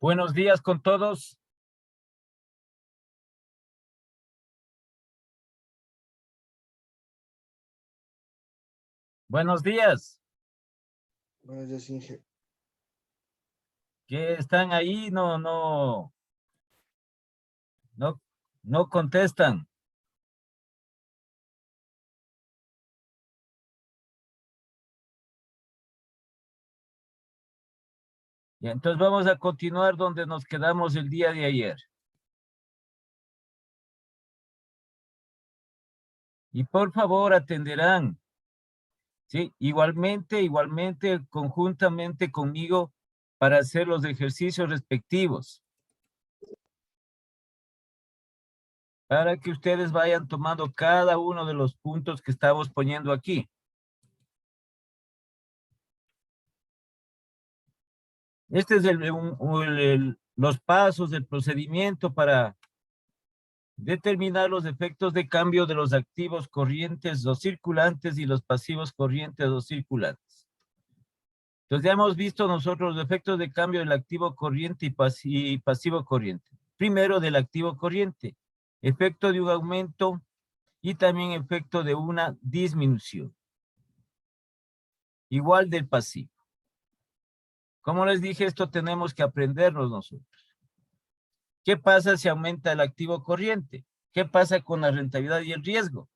Buenos días con todos. Buenos días. Buenos días, Inge. ¿Qué están ahí? No contestan. Y entonces vamos a continuar donde nos quedamos el día de ayer. Y por favor atenderán, ¿sí? Igualmente, conjuntamente conmigo para hacer los ejercicios respectivos. Para que ustedes vayan tomando cada uno de los puntos que estamos poniendo aquí. Este es los pasos del procedimiento para determinar los efectos de cambio de los activos corrientes o circulantes y los pasivos corrientes o circulantes. Entonces ya hemos visto nosotros los efectos de cambio del activo corriente y pasivo corriente. Primero del activo corriente, efecto de un aumento y también efecto de una disminución. Igual del pasivo. Como les dije, esto tenemos que aprendernos nosotros. ¿Qué pasa si aumenta el activo corriente? ¿Qué pasa con la rentabilidad y el riesgo?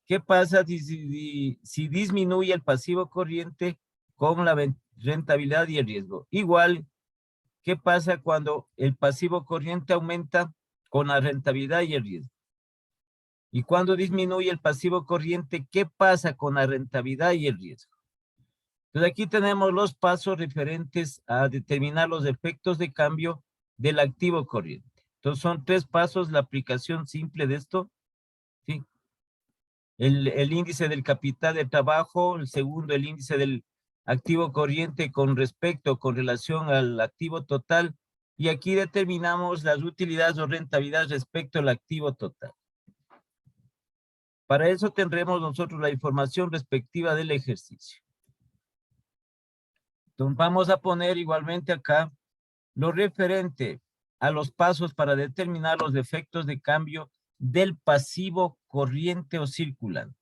¿Qué pasa si disminuye el pasivo corriente con la rentabilidad y el riesgo? Igual, ¿qué pasa cuando el pasivo corriente aumenta con la rentabilidad y el riesgo? Y cuando disminuye el pasivo corriente, ¿qué pasa con la rentabilidad y el riesgo? Entonces aquí tenemos los pasos referentes a determinar los efectos de cambio del activo corriente. Entonces son 3 pasos la aplicación simple de esto, ¿sí? El índice del capital de trabajo, el segundo, el índice del activo corriente con relación al activo total, y aquí determinamos las utilidades o rentabilidad respecto al activo total. Para eso tendremos nosotros la información respectiva del ejercicio. Entonces vamos a poner igualmente acá lo referente a los pasos para determinar los efectos de cambio del pasivo corriente o circulante.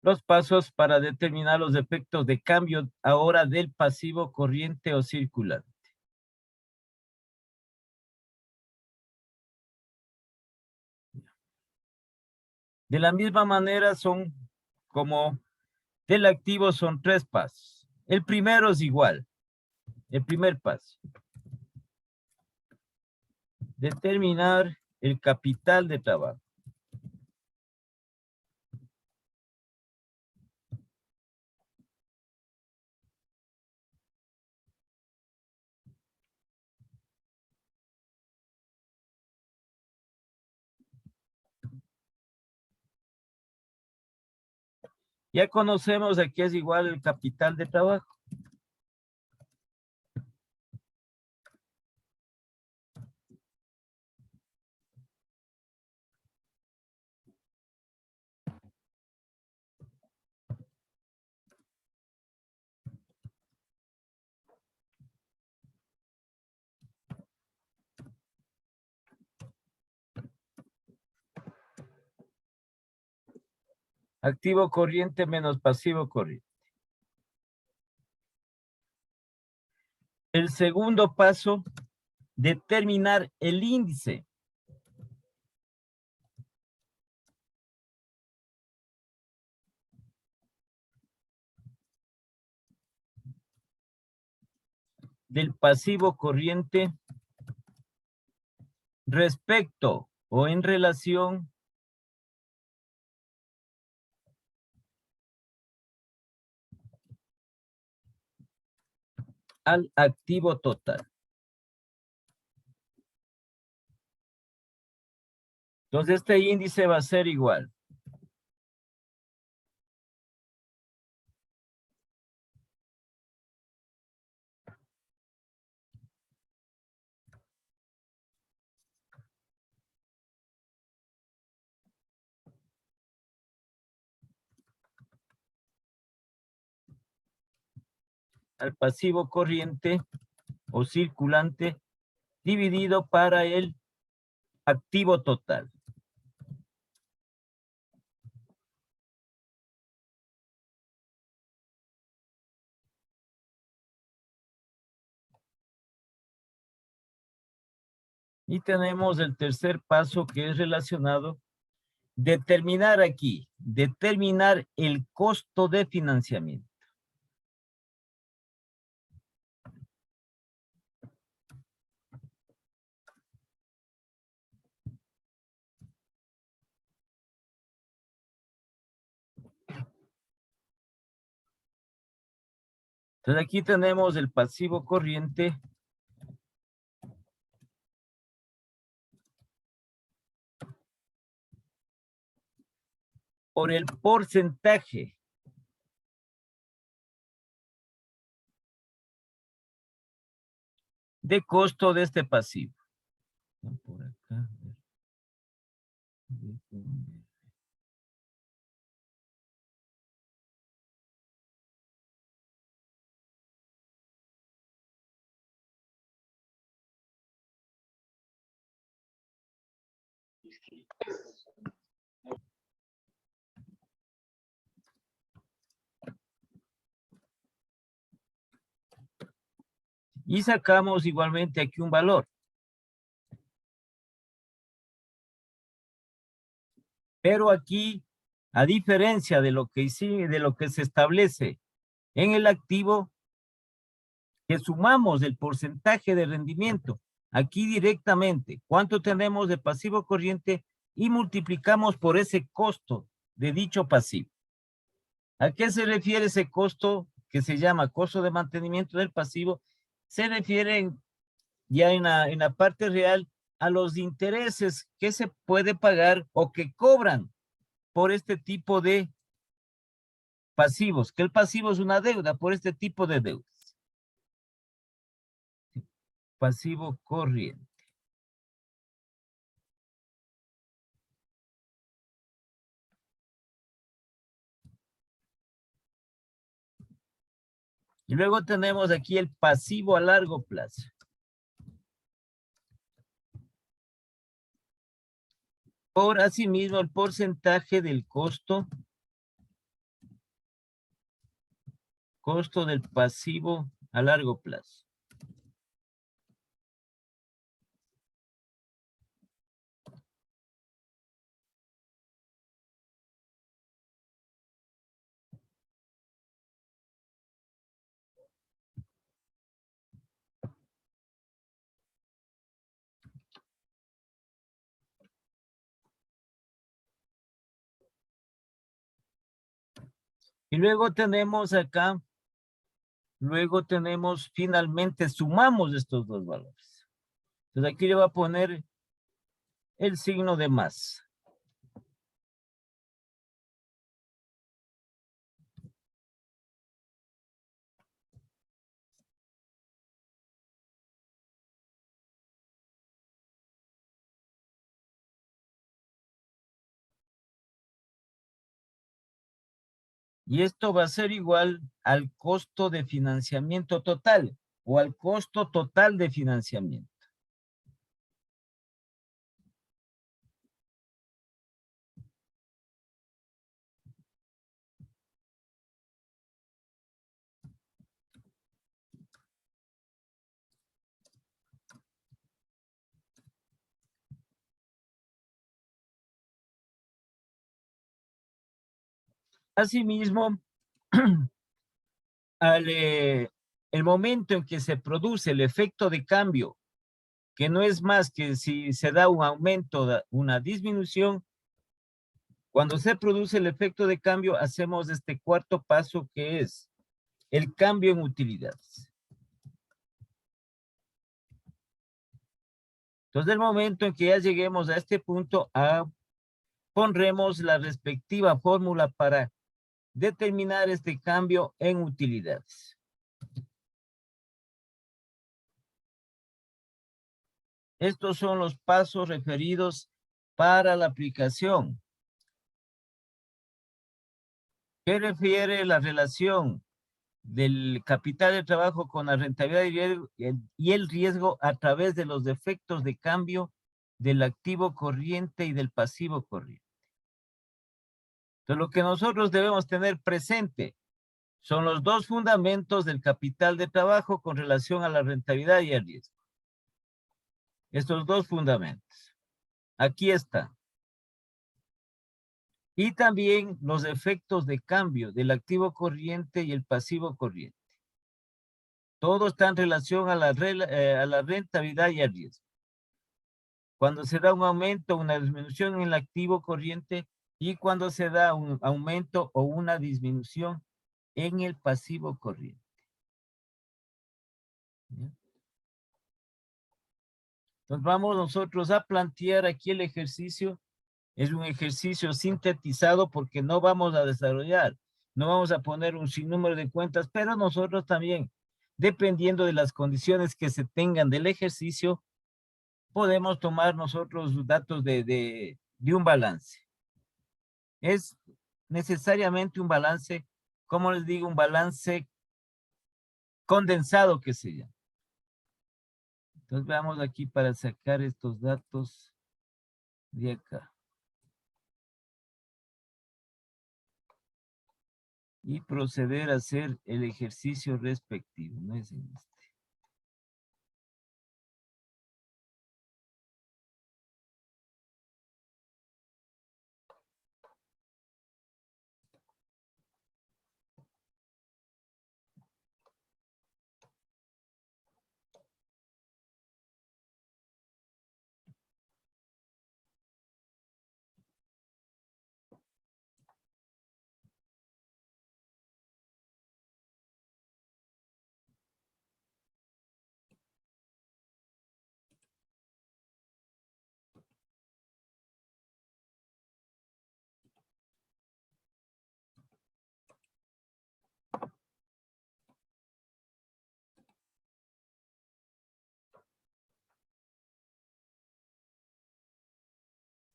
Los pasos para determinar los efectos de cambio ahora del pasivo corriente o circulante. De la misma manera son como del activo son 3 pasos. El primero es igual. El primer paso. Determinar el capital de trabajo. Ya conocemos a qué es igual el capital de trabajo. Activo corriente menos pasivo corriente. El segundo paso, determinar el índice. Del pasivo corriente respecto o en relación al activo total. Entonces este índice va a ser igual. Al pasivo corriente o circulante dividido para el activo total. Y tenemos el tercer paso que es relacionado. Determinar aquí, determinar el costo de financiamiento. Entonces aquí tenemos el pasivo corriente por el porcentaje de costo de este pasivo. Por acá. Y sacamos igualmente aquí un valor. Pero aquí, a diferencia de lo que se establece en el activo, que sumamos el porcentaje de rendimiento aquí directamente, cuánto tenemos de pasivo corriente y multiplicamos por ese costo de dicho pasivo. ¿A qué se refiere ese costo que se llama costo de mantenimiento del pasivo? Se refiere ya en la parte real a los intereses que se puede pagar o que cobran por este tipo de pasivos, que el pasivo es una deuda por este tipo de deudas. Pasivo corriente. Y luego tenemos aquí el pasivo a largo plazo. Por asimismo el porcentaje del costo del pasivo a largo plazo. Y luego tenemos acá, finalmente sumamos estos dos valores. Entonces aquí le voy a poner el signo de más. Y esto va a ser igual al costo de financiamiento total o al costo total de financiamiento. Asimismo, el momento en que se produce el efecto de cambio, que no es más que si se da un aumento, una disminución, cuando se produce el efecto de cambio, hacemos este cuarto paso que es el cambio en utilidades. Entonces, el momento en que ya lleguemos a este punto, pondremos la respectiva fórmula para determinar este cambio en utilidades. Estos son los pasos referidos para la aplicación. ¿Qué refiere la relación del capital de trabajo con la rentabilidad y el riesgo a través de los efectos de cambio del activo corriente y del pasivo corriente? Entonces, lo que nosotros debemos tener presente son los dos fundamentos del capital de trabajo con relación a la rentabilidad y el riesgo. Estos dos fundamentos. Aquí está. Y también los efectos de cambio del activo corriente y el pasivo corriente. Todo está en relación a la rentabilidad y al riesgo. Cuando se da un aumento o una disminución en el activo corriente y cuando se da un aumento o una disminución en el pasivo corriente. ¿Ya? Entonces vamos nosotros a plantear aquí el ejercicio. Es un ejercicio sintetizado porque no vamos a desarrollar, no vamos a poner un sinnúmero de cuentas, pero nosotros también, dependiendo de las condiciones que se tengan del ejercicio, podemos tomar nosotros datos de un balance. Es necesariamente un balance, como les digo, un balance condensado que se llama. Entonces veamos aquí para sacar estos datos de acá. Y proceder a hacer el ejercicio respectivo. No es en este.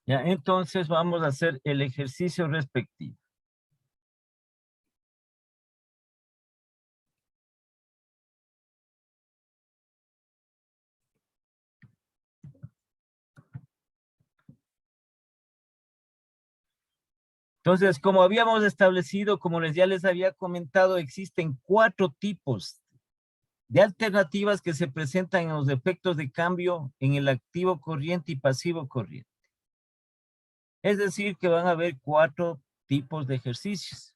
Ya, entonces vamos a hacer el ejercicio respectivo. Entonces, como habíamos establecido, como ya les había comentado, existen 4 tipos de alternativas que se presentan en los efectos de cambio en el activo corriente y pasivo corriente. Es decir, que van a haber 4 tipos de ejercicios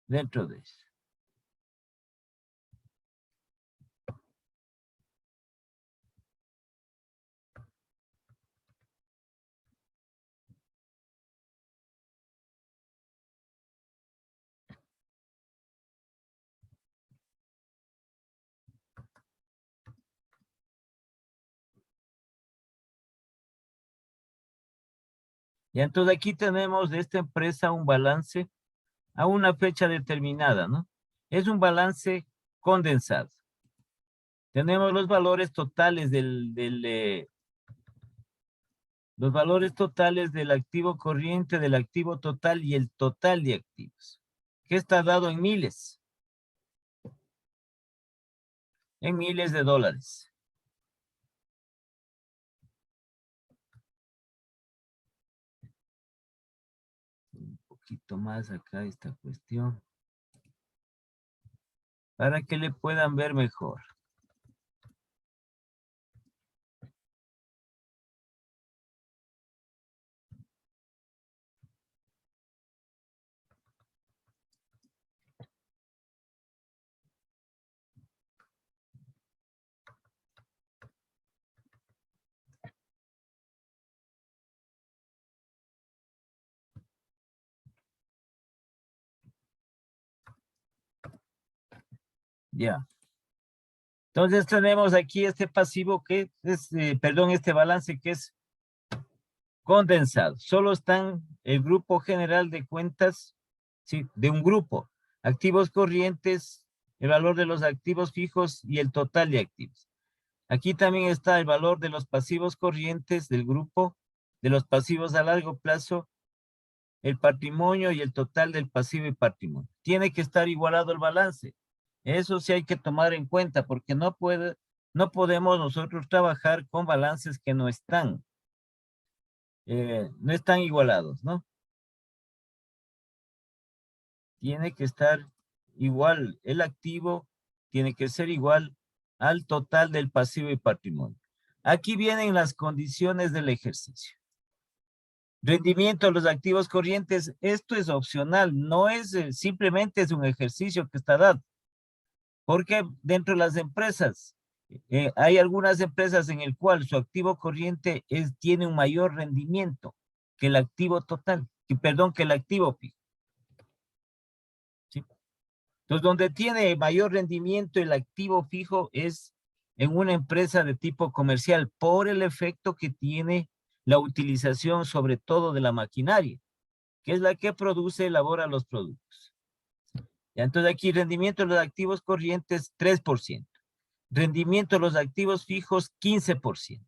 dentro de eso. Y entonces aquí tenemos de esta empresa un balance a una fecha determinada, ¿no? Es un balance condensado. Tenemos los valores totales los valores totales del activo corriente, del activo total y el total de activos. ¿Qué está dado en miles? En miles de dólares. Un poquito más acá esta cuestión. Para que le puedan ver mejor. Ya. Entonces tenemos aquí este pasivo que es, este balance que es condensado. Solo están el grupo general de cuentas, ¿sí? De un grupo. Activos corrientes, el valor de los activos fijos y el total de activos. Aquí también está el valor de los pasivos corrientes del grupo, de los pasivos a largo plazo, el patrimonio y el total del pasivo y patrimonio. Tiene que estar igualado el balance. Eso sí hay que tomar en cuenta porque no podemos nosotros trabajar con balances que no están igualados, ¿no? Tiene que estar igual, el activo tiene que ser igual al total del pasivo y patrimonio. Aquí vienen las condiciones del ejercicio. Rendimiento de los activos corrientes, esto es opcional, no es simplemente es un ejercicio que está dado. Porque dentro de las empresas, hay algunas empresas en el cual su activo corriente tiene un mayor rendimiento que el activo total, que el activo fijo. ¿Sí? Entonces, donde tiene mayor rendimiento el activo fijo es en una empresa de tipo comercial por el efecto que tiene la utilización sobre todo de la maquinaria, que es la que produce y elabora los productos. Y entonces aquí rendimiento de los activos corrientes 3%. Rendimiento de los activos fijos 15%.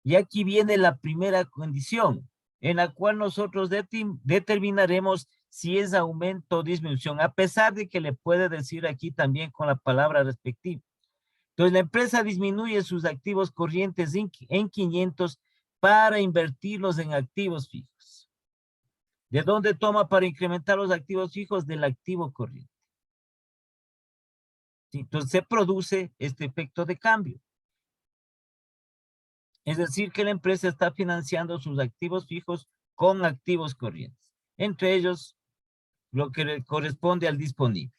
Y aquí viene la primera condición en la cual nosotros determinaremos si es aumento o disminución, a pesar de que le puede decir aquí también con la palabra respectiva. Entonces la empresa disminuye sus activos corrientes en 500 para invertirlos en activos fijos. ¿De dónde toma para incrementar los activos fijos? Del activo corriente. ¿Sí? Entonces se produce este efecto de cambio. Es decir, que la empresa está financiando sus activos fijos con activos corrientes. Entre ellos, lo que le corresponde al disponible.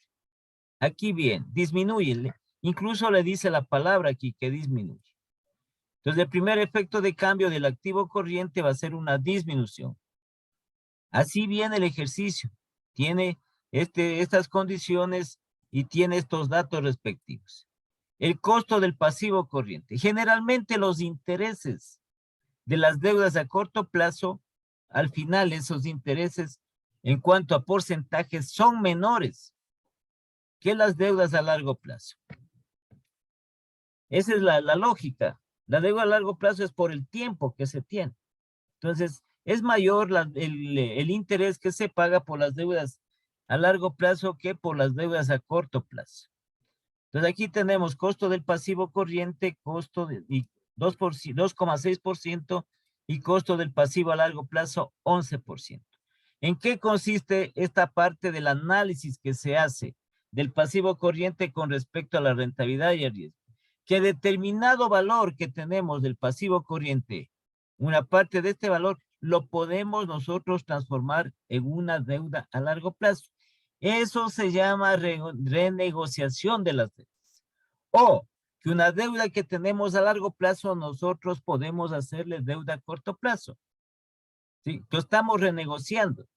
Aquí bien, disminuye. Incluso le dice la palabra aquí que disminuye. Entonces, el primer efecto de cambio del activo corriente va a ser una disminución. Así viene el ejercicio. Tiene estas condiciones y tiene estos datos respectivos. El costo del pasivo corriente. Generalmente los intereses de las deudas a corto plazo, al final esos intereses en cuanto a porcentajes son menores que las deudas a largo plazo. Esa es la lógica. La deuda a largo plazo es por el tiempo que se tiene. Entonces, es mayor el interés que se paga por las deudas a largo plazo que por las deudas a corto plazo. Entonces, aquí tenemos costo del pasivo corriente, costo de 2,6% y costo del pasivo a largo plazo 11%. ¿En qué consiste esta parte del análisis que se hace del pasivo corriente con respecto a la rentabilidad y el riesgo? Que determinado valor que tenemos del pasivo corriente, una parte de este valor, lo podemos nosotros transformar en una deuda a largo plazo. Eso se llama renegociación de las deudas. O que una deuda que tenemos a largo plazo, nosotros podemos hacerle deuda a corto plazo. ¿Sí? Que estamos renegociando.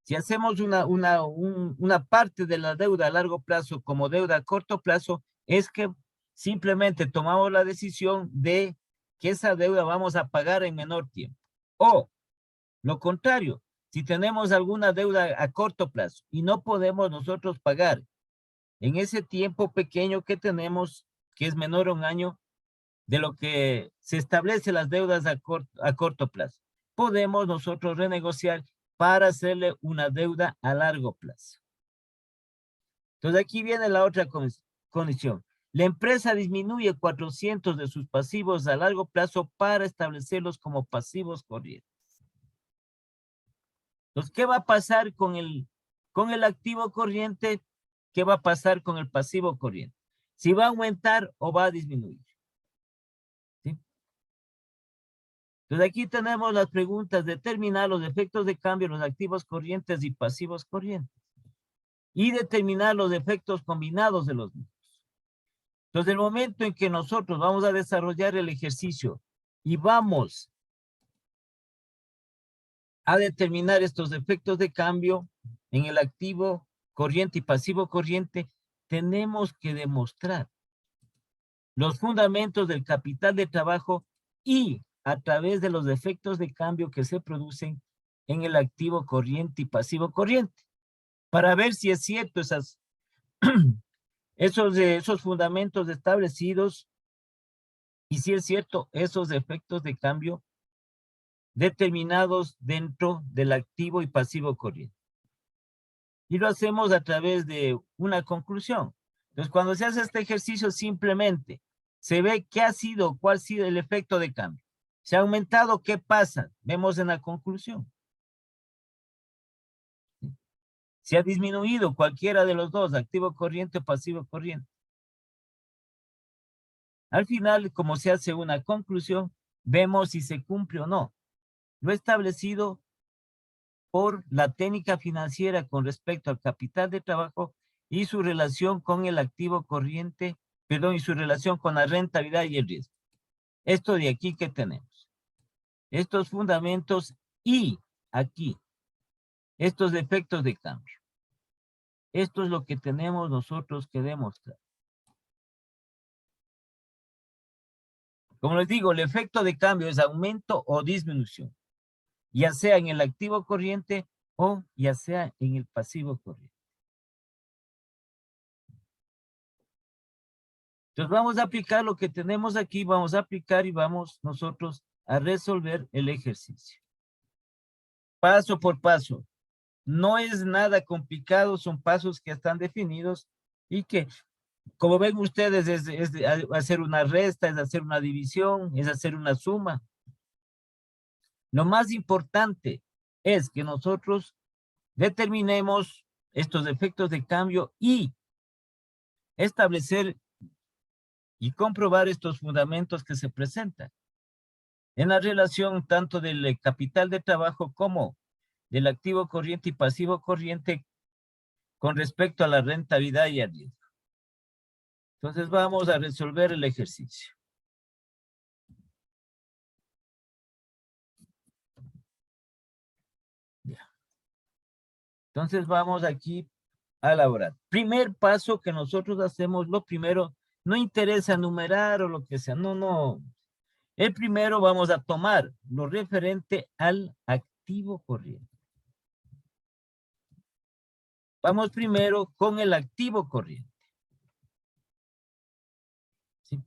Si hacemos una parte de la deuda a largo plazo como deuda a corto plazo, es que simplemente tomamos la decisión de que esa deuda vamos a pagar en menor tiempo. O lo contrario, si tenemos alguna deuda a corto plazo y no podemos nosotros pagar en ese tiempo pequeño que tenemos, que es menor a un año, de lo que se establece las deudas a corto plazo, podemos nosotros renegociar para hacerle una deuda a largo plazo. Entonces aquí viene la otra condición. La empresa disminuye 400 de sus pasivos a largo plazo para establecerlos como pasivos corrientes. Entonces, ¿qué va a pasar con el activo corriente? ¿Qué va a pasar con el pasivo corriente? ¿Si va a aumentar o va a disminuir? ¿Sí? Entonces aquí tenemos las preguntas: determinar los efectos de cambio en los activos corrientes y pasivos corrientes. Y determinar los efectos combinados de los mismos. Entonces, el momento en que nosotros vamos a desarrollar el ejercicio y vamos a determinar estos efectos de cambio en el activo corriente y pasivo corriente, tenemos que demostrar los fundamentos del capital de trabajo y a través de los efectos de cambio que se producen en el activo corriente y pasivo corriente, para ver si es cierto esos fundamentos establecidos y si es cierto esos efectos de cambio determinados dentro del activo y pasivo corriente. Y lo hacemos a través de una conclusión. Entonces, cuando se hace este ejercicio, simplemente se ve cuál ha sido el efecto de cambio. ¿Se ha aumentado? ¿Qué pasa? Vemos en la conclusión. ¿Se ha disminuido cualquiera de los dos, activo corriente o pasivo corriente? Al final, como se hace una conclusión, vemos si se cumple o no lo establecido por la técnica financiera con respecto al capital de trabajo y su relación con el activo corriente, perdón, y su relación con la rentabilidad y el riesgo. Esto de aquí que tenemos. Estos fundamentos y aquí, estos efectos de cambio. Esto es lo que tenemos nosotros que demostrar. Como les digo, el efecto de cambio es aumento o disminución, ya sea en el activo corriente o ya sea en el pasivo corriente. Entonces vamos a aplicar lo que tenemos aquí, vamos a aplicar y vamos nosotros a resolver el ejercicio. Paso por paso. No es nada complicado, son pasos que están definidos y que, como ven ustedes, es hacer una resta, es hacer una división, es hacer una suma. Lo más importante es que nosotros determinemos estos efectos de cambio y establecer y comprobar estos fundamentos que se presentan en la relación tanto del capital de trabajo como del activo corriente y pasivo corriente con respecto a la rentabilidad y al riesgo. Entonces vamos a resolver el ejercicio. Ya. Entonces vamos aquí a elaborar. Primer paso que nosotros hacemos, lo primero, no interesa numerar o lo que sea, no. El primero vamos a tomar lo referente al activo corriente. Vamos primero con el activo corriente. ¿Sí?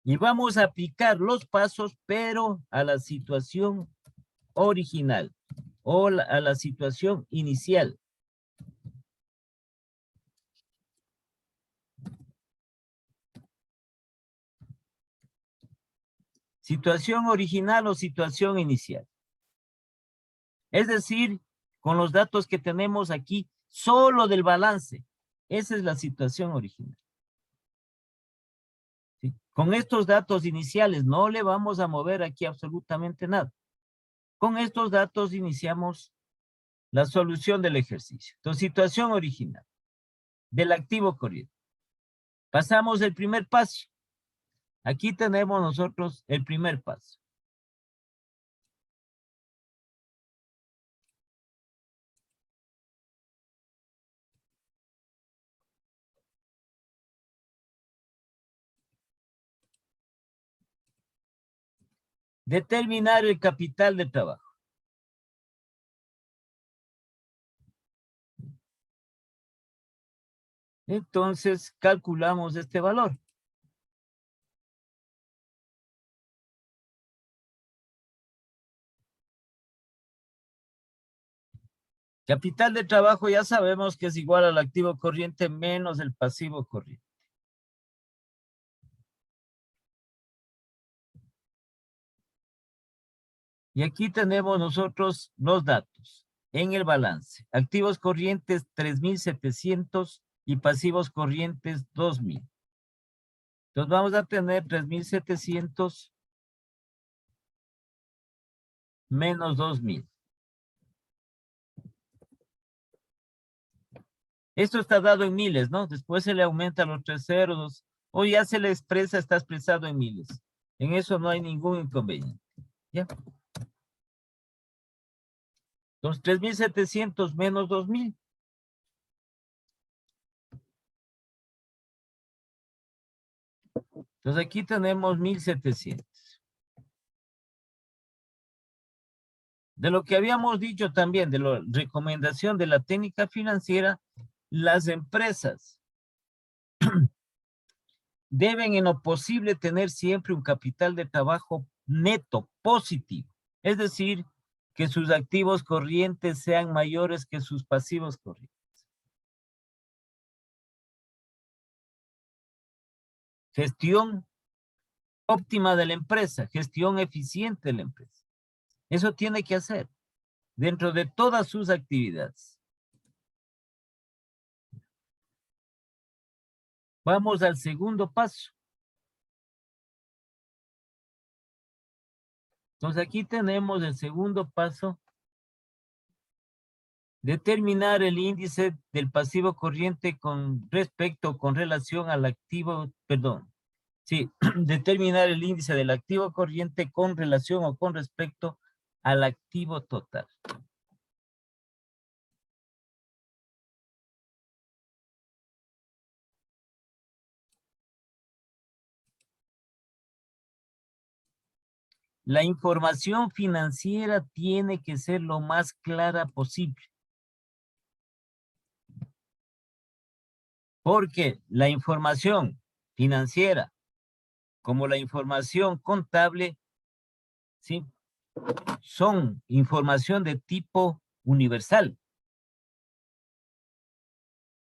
Y vamos a aplicar los pasos, pero a la situación original o a la situación inicial. Situación original o situación inicial. Es decir, con los datos que tenemos aquí, solo del balance. Esa es la situación original. ¿Sí? Con estos datos iniciales no le vamos a mover aquí absolutamente nada. Con estos datos iniciamos la solución del ejercicio. Entonces, situación original del activo corriente. Pasamos el primer paso. Aquí tenemos nosotros el primer paso. Determinar el capital de trabajo. Entonces, calculamos este valor. Capital de trabajo ya sabemos que es igual al activo corriente menos el pasivo corriente. Y aquí tenemos nosotros los datos en el balance. Activos corrientes 3,700 y pasivos corrientes 2,000. Entonces vamos a tener 3,700 menos 2,000. Esto está dado en miles, ¿no? Después se le aumenta los 3 ceros, o ya se le expresa, está expresado en miles. En eso no hay ningún inconveniente. ¿Ya? Entonces, 3.700 menos 2.000. Entonces, aquí tenemos 1.700. De lo que habíamos dicho también, de la recomendación de la técnica financiera, las empresas deben en lo posible tener siempre un capital de trabajo neto, positivo. Es decir, que sus activos corrientes sean mayores que sus pasivos corrientes. Gestión óptima de la empresa, gestión eficiente de la empresa. Eso tiene que hacer dentro de todas sus actividades. Vamos al segundo paso. Entonces aquí tenemos el segundo paso. Determinar el índice del pasivo corriente con respecto, con relación al activo, perdón. Sí, determinar el índice del activo corriente con relación o con respecto al activo total. La información financiera tiene que ser lo más clara posible. Porque la información financiera, como la información contable, ¿sí?, son información de tipo universal.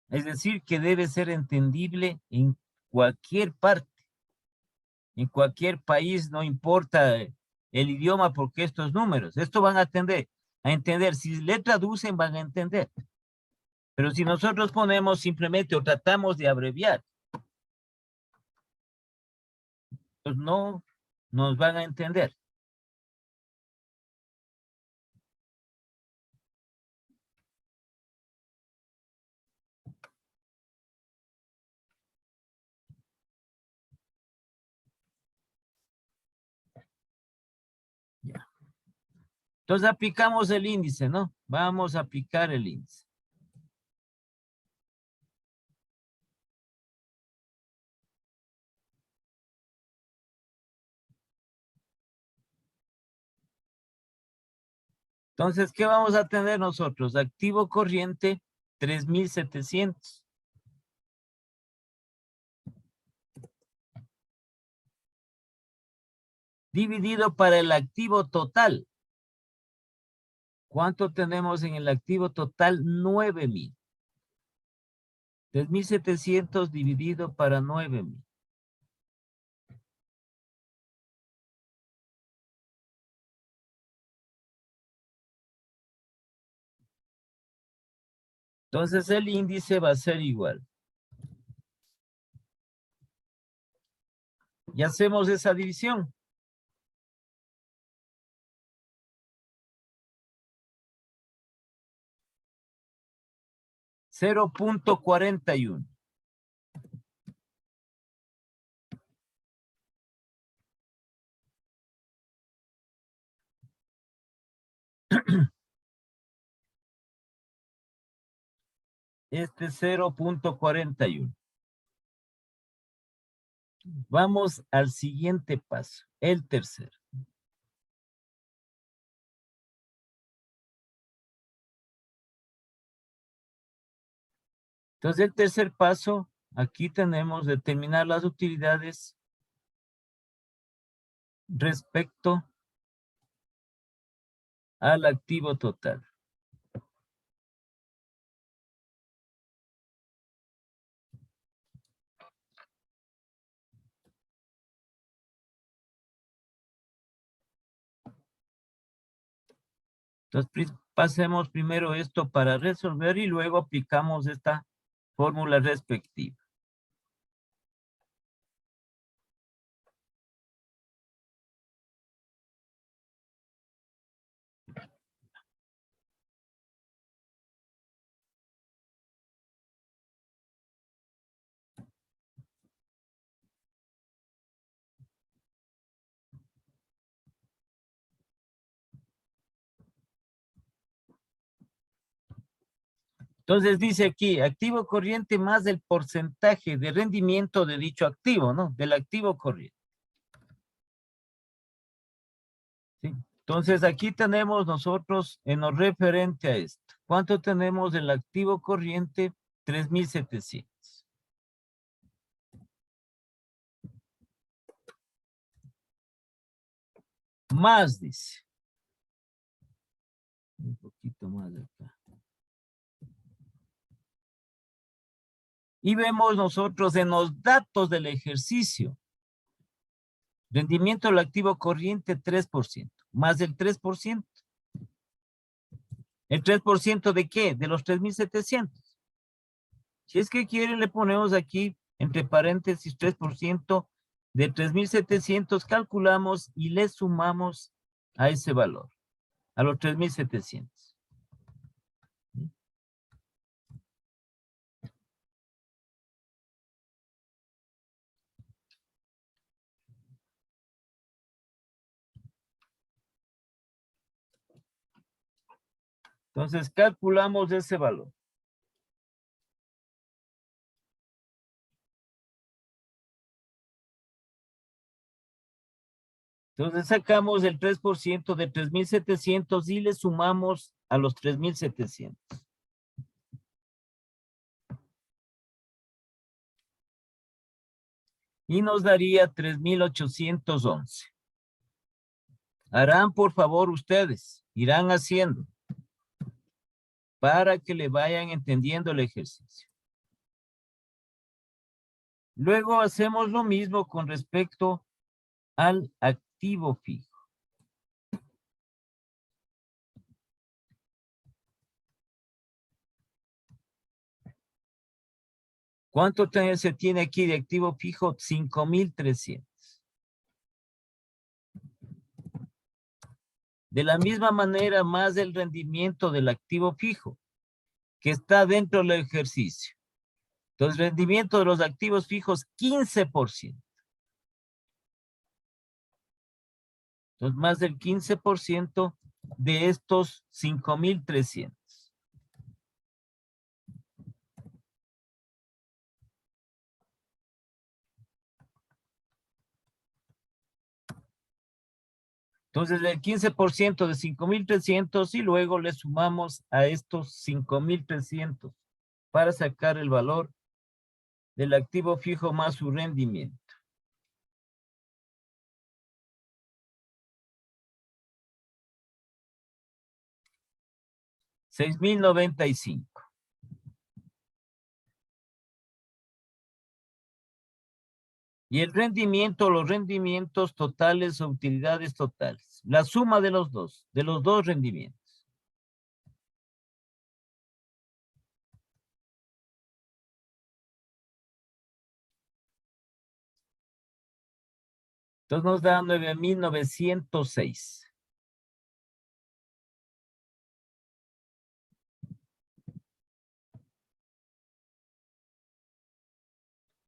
Es decir, que debe ser entendible en cualquier parte, en cualquier país, no importa el idioma, porque estos números, esto van a entender. Si le traducen, van a entender. Pero si nosotros ponemos simplemente o tratamos de abreviar, pues no nos van a entender. Ya. Entonces aplicamos el índice, ¿no? Vamos a aplicar el índice. Entonces, ¿qué vamos a tener nosotros? Activo corriente, 3.700. Dividido para el activo total. ¿Cuánto tenemos en el activo total? 9.000. 3.700 dividido para 9.000. Entonces el índice va a ser igual. Y hacemos esa división. $0.41. Este 0.41. Vamos al siguiente paso, el tercero. Entonces el tercer paso, aquí tenemos determinar las utilidades respecto al activo total. Entonces, pasemos primero esto para resolver y luego aplicamos esta fórmula respectiva. Entonces dice aquí, activo corriente más el porcentaje de rendimiento de dicho activo, ¿no? Del activo corriente. ¿Sí? Entonces aquí tenemos nosotros en lo referente a esto. ¿Cuánto tenemos del activo corriente? 3,700. Más, dice. Un poquito más de acá. Y vemos nosotros en los datos del ejercicio. Rendimiento del activo corriente 3%. Más del 3%. ¿El 3% de qué? De los 3,700. Si es que quieren, le ponemos aquí, entre paréntesis, 3% de 3,700, calculamos y le sumamos a ese valor, a los 3,700. Entonces, calculamos ese valor. Entonces, sacamos el 3% de 3,700 y le sumamos a los 3,700. Y nos daría 3,811. Harán, por favor, ustedes, irán haciendo para que le vayan entendiendo el ejercicio. Luego hacemos lo mismo con respecto al activo fijo. ¿Cuánto se tiene aquí de activo fijo? 5,300. De la misma manera, más el rendimiento del activo fijo, que está dentro del ejercicio. Entonces, rendimiento de los activos fijos, 15%. Entonces, más del 15% de estos 5,300. Entonces, el 15% de 5,300 y luego le sumamos a estos 5,300 para sacar el valor del activo fijo más su rendimiento. $6,095. Y el rendimiento, los rendimientos totales o utilidades totales. La suma de los dos rendimientos. Entonces nos da 9,906.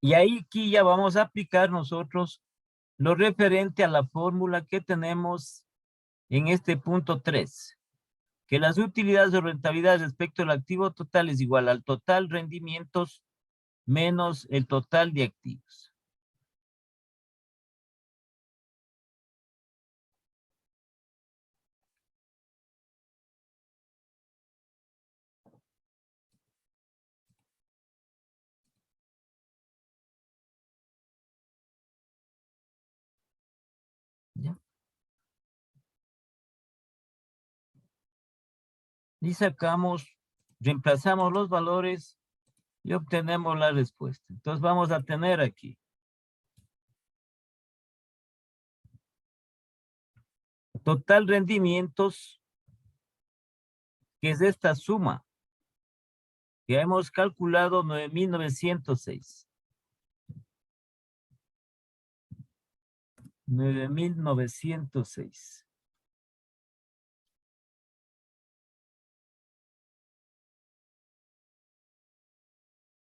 Y ahí aquí ya vamos a aplicar nosotros lo referente a la fórmula que tenemos en este punto 3. Que las utilidades o rentabilidad respecto al activo total es igual al total rendimientos menos el total de activos. ¿Ya? Y sacamos, reemplazamos los valores y obtenemos la respuesta. Entonces vamos a tener aquí. Total rendimientos, que es esta suma, que hemos calculado 9,906. 9,906.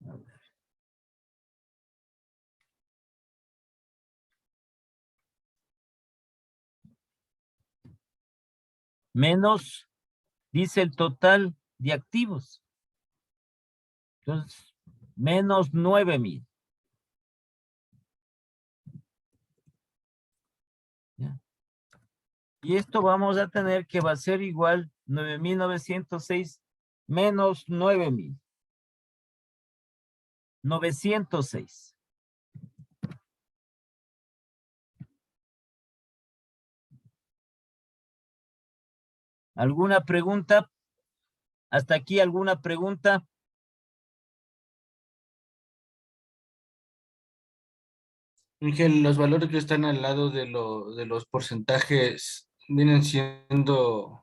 A ver. Menos, dice el total de activos. Entonces, menos 9,000. ¿Ya? Y esto vamos a tener que va a ser igual 9,906 menos 9,000. 906. ¿Alguna pregunta? ¿Hasta aquí alguna pregunta? Miguel, los valores que están al lado de los porcentajes vienen siendo